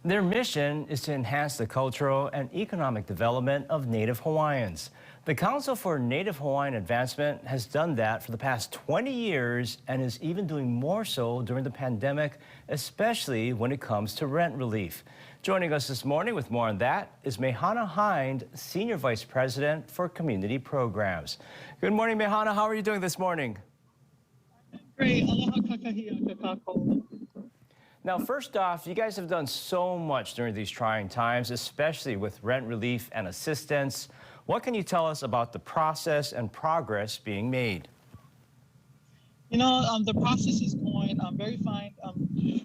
Their mission is to enhance the cultural and economic development of Native Hawaiians. The Council for Native Hawaiian Advancement has done that for the past 20 years and is even doing more so during the pandemic, especially when it comes to rent relief. Joining us this morning with more on that is Mehana Hind, Senior Vice President for Community Programs. Good morning, Mehana. How are you doing this morning? Great. Aloha kakahiaka kako. Now, first off, you guys have done so much during these trying times, especially with rent relief and assistance. What can you tell us about the process and progress being made? You know, the process is going very fine.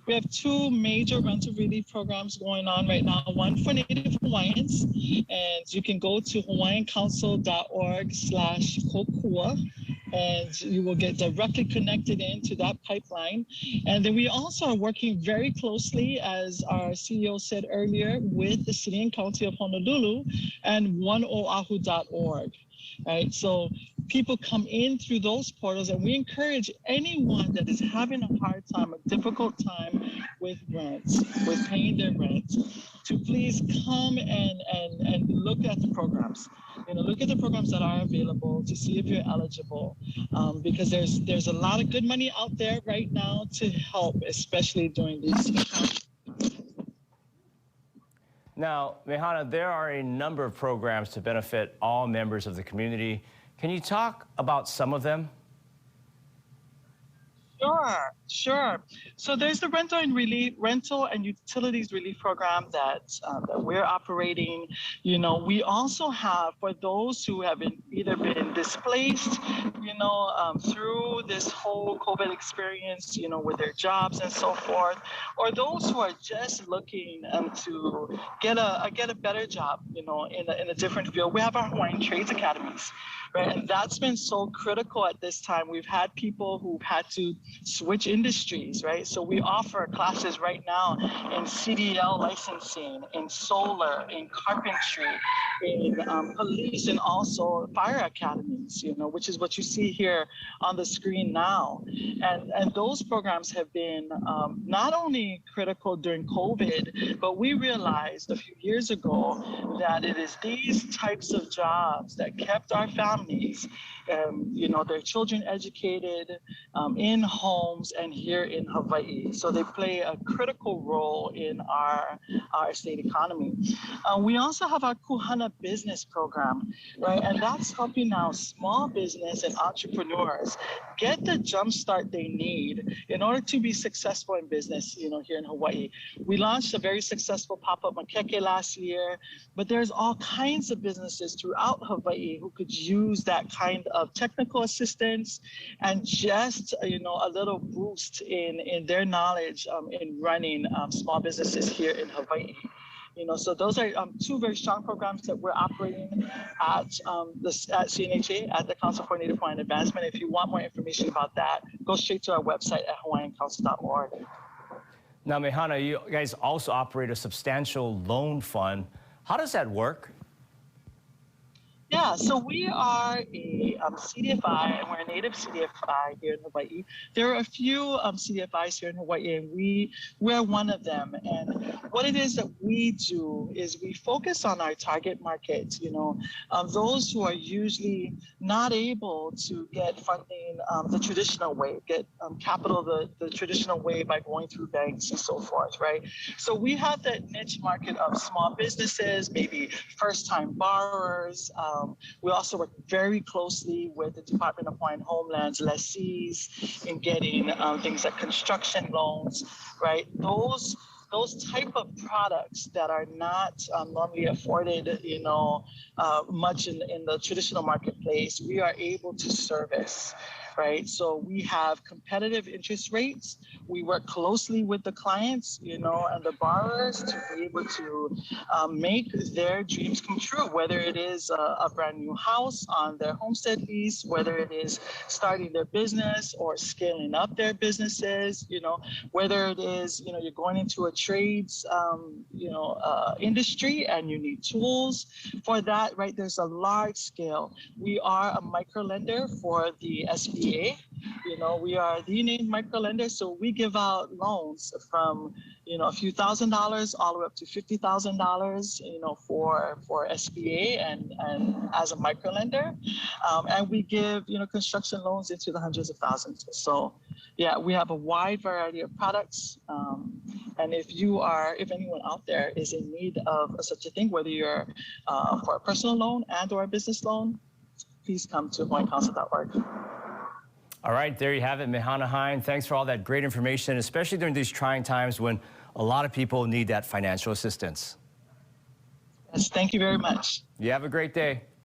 We have two major rental relief programs going on right now. One for Native Hawaiians, and you can go to hawaiiancouncil.org/kokua, and you will get directly connected into that pipeline. And then we also are working very closely, as our CEO said earlier, with the City and County of Honolulu and oneoahu.org. Right, so people come in through those portals, and we encourage anyone that is having a hard time, a difficult time with rents, with paying their rent, to please come and look at the programs. You know, look at the programs that are available to see if you're eligible, because there's a lot of good money out there right now to help, especially during these times. Now, Mehana, there are a number of programs to benefit all members of the community. Can you talk about some of them? Sure. So there's the rental and utilities relief program that we're operating. You know, we also have, for those who have either been displaced, through this whole COVID experience, with their jobs and so forth, or those who are just looking to get a better job, in a different field. We have our Hawaiian Trades Academies. Right, and that's been so critical at this time. We've had people who've had to switch industries, right? So we offer classes right now in CDL licensing, in solar, in carpentry, in police, and also fire academies, which is what you see here on the screen now. And those programs have been not only critical during COVID, but we realized a few years ago that it is these types of jobs that kept our families, their children educated in homes and here in Hawaii. So they play a critical role in our state economy. We also have our Kuhana Business Program, right? And that's helping now small business and entrepreneurs get the jump start they need in order to be successful in business, here in Hawaii. We launched a very successful pop-up makeke last year, but there's all kinds of businesses throughout Hawaii who could use that kind of technical assistance and just, a little boost in their knowledge in running small businesses here in Hawaii. So those are two very strong programs that we're operating at CNHA, at the Council for Native Hawaiian Advancement. If you want more information about that, go straight to our website at hawaiiancouncil.org. Now, Mehana, you guys also operate a substantial loan fund. How does that work? Yeah, so we are a CDFI, and we're a native CDFI here in Hawaii. There are a few CDFIs here in Hawaii, and we're one of them. And what it is that we do is we focus on our target market, those who are usually not able to get funding the traditional way, get capital the traditional way by going through banks and so forth, right? So we have that niche market of small businesses, maybe first-time borrowers. We also work very closely with the Department of Hawaiian Homeland's lessees in getting things like construction loans, right? Those type of products that are not normally afforded, much in the traditional marketplace, we are able to service. Right, so we have competitive interest rates. We work closely with the clients, and the borrowers to be able to make their dreams come true, whether it is a brand new house on their homestead lease, whether it is starting their business or scaling up their businesses, whether it is, you're going into a trades, industry and you need tools for that, right? There's a large scale. We are a micro lender for the SBA SBA. You know, we are the named microlender, so we give out loans from, you know, a few $1,000s all the way up to $50,000, you know, for SBA and as a microlender. And we give, you know, construction loans into the hundreds of thousands. So yeah, we have a wide variety of products. And if anyone out there is in need of such a thing, whether you're for a personal loan and or a business loan, please come to hawaiiancouncil.org. All right, there you have it, Mehana Hine. Thanks for all that great information, especially during these trying times when a lot of people need that financial assistance. Yes, thank you very much. You have a great day.